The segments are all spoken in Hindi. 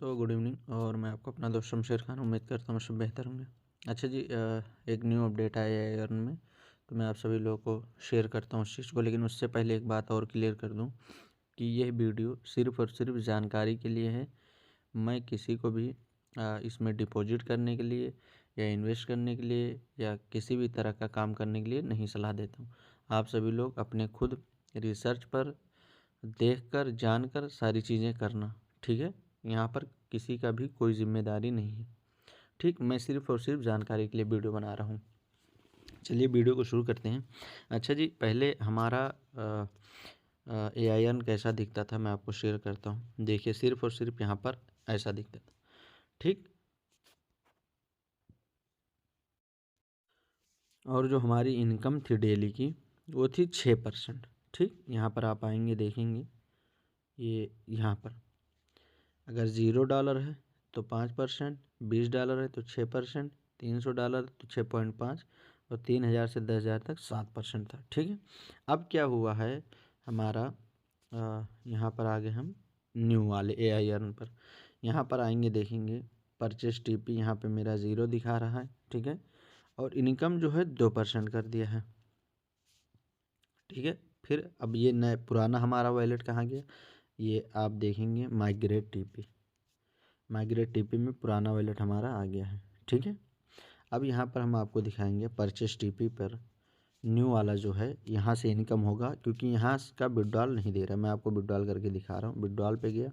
So good evening. और मैं आपको अपना दोस्त शमशेर खान, उम्मीद करता हूँ सब बेहतर होंगे। अच्छा जी, एक न्यू अपडेट आया है अर्न में, तो मैं आप सभी लोगों को शेयर करता हूँ उस चीज़ को। लेकिन उससे पहले एक बात और क्लियर कर दूँ कि यह वीडियो सिर्फ़ और सिर्फ जानकारी के लिए है। मैं किसी को भी इसमें डिपॉजिट करने के लिए या इन्वेस्ट करने के लिए या किसी भी तरह का काम करने के लिए नहीं सलाह देता हूँ। आप सभी लोग अपने खुद रिसर्च पर देखकर जानकर सारी चीज़ें करना, ठीक है। यहाँ पर किसी का भी कोई जिम्मेदारी नहीं है, ठीक। मैं सिर्फ़ और सिर्फ जानकारी के लिए वीडियो बना रहा हूँ। चलिए वीडियो को शुरू करते हैं। अच्छा जी, पहले हमारा AIN कैसा दिखता था मैं आपको शेयर करता हूँ। देखिए, सिर्फ़ और सिर्फ यहाँ पर ऐसा दिखता था, ठीक। और जो हमारी इनकम थी डेली की, वो थी 6%, ठीक। यहाँ पर आप आएंगे, देखेंगे ये यहाँ पर अगर $0 है तो 5%, $20 है तो 6%, $300 तो 6.5 और 3000 से 10,000 तक 7% था, ठीक है। अब क्या हुआ है हमारा, यहाँ पर आ गए हम न्यू वाले AIN पर। यहाँ पर आएंगे, देखेंगे परचेस TP, यहाँ पे मेरा 0 दिखा रहा है, ठीक है। और इनकम जो है 2% कर दिया है, ठीक है। फिर अब ये नया पुराना हमारा वॉलेट कहाँ गया, ये आप देखेंगे माइग्रेट TP में पुराना वॉलेट हमारा आ गया है, ठीक है। अब यहाँ पर हम आपको दिखाएंगे परचेस TP पर न्यू वाला जो है, यहाँ से इनकम होगा, क्योंकि यहाँ का विड्रॉल नहीं दे रहा। मैं आपको विड्रॉल करके दिखा रहा हूँ। विड्रॉल पे गया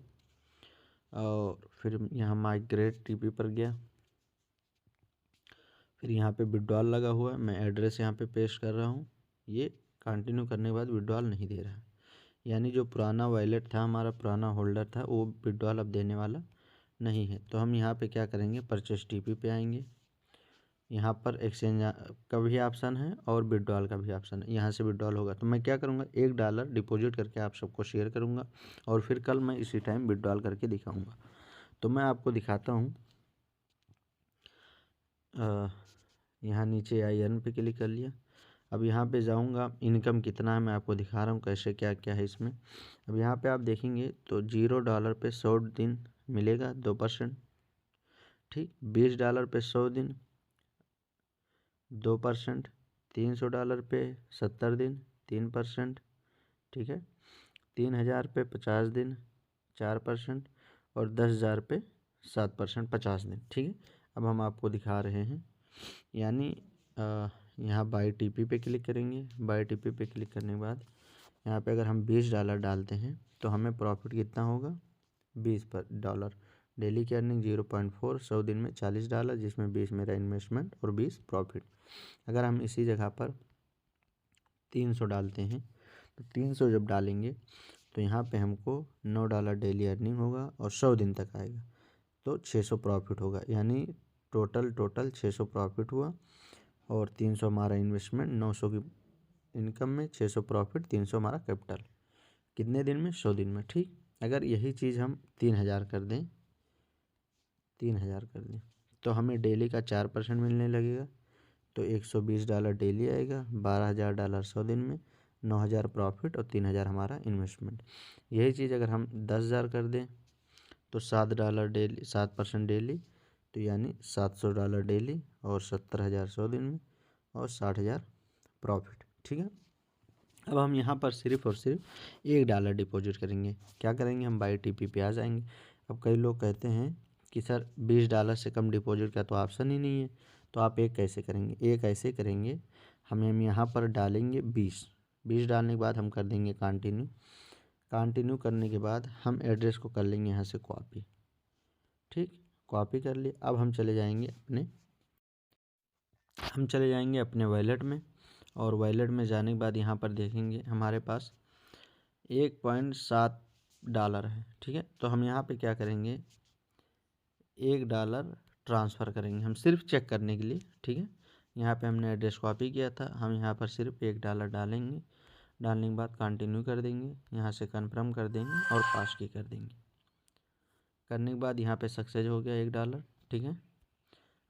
और फिर यहाँ माइग्रेट TP पर गया, फिर यहाँ पे विड्रॉल लगा हुआ है। मैं एड्रेस यहाँ पे पेस्ट कर रहा हूँ। ये कंटिन्यू करने के बाद विड्रॉल नहीं दे रहा है, यानी जो पुराना वॉलेट था, हमारा पुराना होल्डर था, वो विड्रॉल अब देने वाला नहीं है। तो हम यहाँ पे क्या करेंगे, परचेस TP पे आएंगे। यहाँ पर एक्सचेंज का भी ऑप्शन है और विड्रॉल का भी ऑप्शन है। यहाँ से विड्रॉल होगा तो मैं क्या करूँगा, $1 डिपॉजिट करके आप सबको शेयर करूँगा और फिर कल मैं इसी टाइम विड्रॉल करके दिखाऊँगा। तो मैं आपको दिखाता हूँ। यहाँ नीचे AIN पे क्लिक कर लिया। अब यहाँ पे जाऊँगा, इनकम कितना है मैं आपको दिखा रहा हूँ, कैसे क्या क्या है इसमें। अब यहाँ पे आप देखेंगे तो $0 पे 100 दिन मिलेगा 2%, ठीक। $20 पे 100 दिन 2%, $300 पे 70 दिन 3%, ठीक है। 3000 पे 50 दिन 4% और 10,000 पे 7% 50 दिन, ठीक है। अब हम आपको दिखा रहे हैं, यानी यहाँ बाई TP पे क्लिक करेंगे। बाई TP पे क्लिक करने के बाद यहाँ पे अगर हम $20 डालते हैं तो हमें प्रॉफिट कितना होगा, $20। डेली की अर्निंग 0.4, 100 दिन में $40, जिसमें 20 मेरा इन्वेस्टमेंट और 20 प्रॉफिट। अगर हम इसी जगह पर 300 डालते हैं तो 300 जब डालेंगे तो यहाँ पे हमको $9 डेली अर्निंग होगा और 100 दिन तक आएगा तो 600 प्रॉफिट होगा, यानी टोटल 600 प्रॉफिट हुआ। और 300 हमारा इन्वेस्टमेंट, 900 की इनकम में 600 प्रॉफिट, 300 हमारा कैपिटल। कितने दिन में, 100 दिन में, ठीक। अगर यही चीज़ हम 3,000 कर दें, 3,000 कर दें तो हमें डेली का 4% मिलने लगेगा। तो $120 डेली आएगा, $12,000 100 दिन में, 9,000 प्रॉफिट और 3,000 हमारा इन्वेस्टमेंट। यही चीज़ अगर हम 10,000 कर दें तो $7 डेली, 7% डेली, तो यानी $700 डेली और 70,000 100 दिन में और 60,000 प्रॉफिट, ठीक है। अब हम यहाँ पर सिर्फ़ और सिर्फ $1 डिपॉजिट करेंगे। क्या करेंगे, हम बाई TP पे आ जाएंगे। अब कई लोग कहते हैं कि सर $20 से कम डिपॉजिट का तो ऑप्शन ही नहीं है, तो आप एक कैसे करेंगे। एक ऐसे करेंगे, हम यहाँ पर डालेंगे 20 डालने के बाद हम कर देंगे कंटिन्यू करने के बाद हम एड्रेस को कर लेंगे यहाँ से कॉपी, ठीक। कॉपी कर लिए। अब हम चले जाएंगे अपने वॉलेट में, और वॉलेट में जाने के बाद यहाँ पर देखेंगे हमारे पास $1.7 है, ठीक है। तो हम यहाँ पे क्या करेंगे, $1 ट्रांसफ़र करेंगे, हम सिर्फ चेक करने के लिए, ठीक है। यहाँ पे हमने एड्रेस कॉपी किया था, हम यहाँ पर सिर्फ $1 डालेंगे। डालने के बाद कंटिन्यू कर देंगे, यहाँ से कन्फर्म कर देंगे और पास की कर देंगे। करने के बाद यहाँ पे सक्सेस हो गया $1, ठीक है।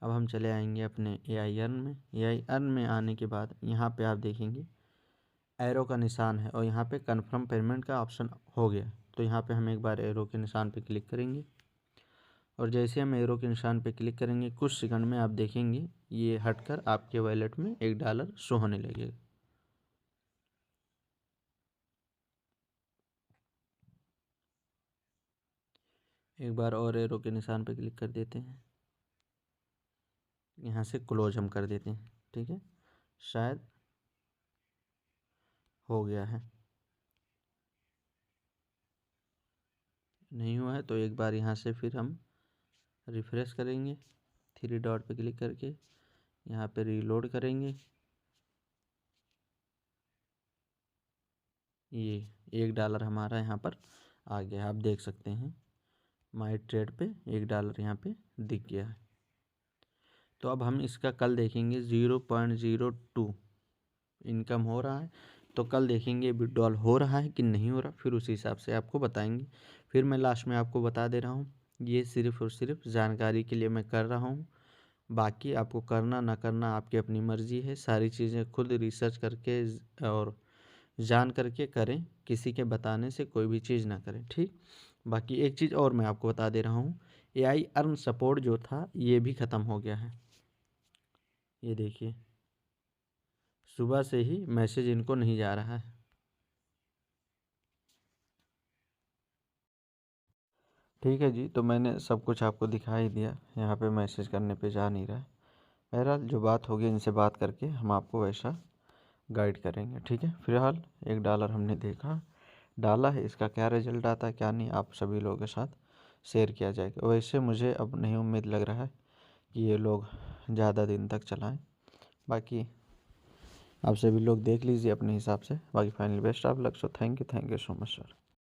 अब हम चले आएंगे अपने AIN में। AIN में आने के बाद यहाँ पे आप देखेंगे एरो का निशान है और यहाँ पे कन्फर्म पेमेंट का ऑप्शन हो गया। तो यहाँ पे हम एक बार एरो के निशान पे क्लिक करेंगे और जैसे हम एरो के निशान पे क्लिक करेंगे कुछ सेकंड में आप देखेंगे ये हटकर आपके वॉलेट में $1 शो होने लगेगा। एक बार और एरो के निशान पे क्लिक कर देते हैं, यहाँ से क्लोज हम कर देते हैं। ठीक है, शायद हो गया है, नहीं हुआ है तो एक बार यहाँ से फिर हम रिफ्रेश करेंगे, 3 डॉट पे क्लिक करके यहाँ पे रीलोड करेंगे। ये $1 हमारा यहाँ पर आ गया, आप देख सकते हैं माई ट्रेड पे $1 यहाँ पे दिख गया है। तो अब हम इसका कल देखेंगे 0.02 इनकम हो रहा है, तो कल देखेंगे विड्रॉल हो रहा है कि नहीं हो रहा, फिर उसी हिसाब से आपको बताएंगे। फिर मैं लास्ट में आपको बता दे रहा हूँ, ये सिर्फ़ और सिर्फ जानकारी के लिए मैं कर रहा हूँ, बाकी आपको करना ना करना आपकी अपनी मर्ज़ी है। सारी चीज़ें खुद रिसर्च करके और जान करके करें, किसी के बताने से कोई भी चीज़ ना करें। ठीक, बाकी एक चीज़ और मैं आपको बता दे रहा हूँ, AI अर्न सपोर्ट जो था ये भी ख़त्म हो गया है। ये देखिए सुबह से ही मैसेज इनको नहीं जा रहा है। ठीक है जी, तो मैंने सब कुछ आपको दिखा ही दिया, यहाँ पे मैसेज करने पे जा नहीं रहा है। बहरहाल जो बात होगी इनसे बात करके हम आपको वैसा गाइड करेंगे। ठीक है, फिलहाल $1 हमने देखा डाला है, इसका क्या रिजल्ट आता है क्या नहीं आप सभी लोगों के साथ शेयर किया जाएगा। वैसे मुझे अब नहीं उम्मीद लग रहा है कि ये लोग ज़्यादा दिन तक चलाएं, बाकी आप सभी लोग देख लीजिए अपने हिसाब से। बाकी finally best of luck. So thank you so much sir.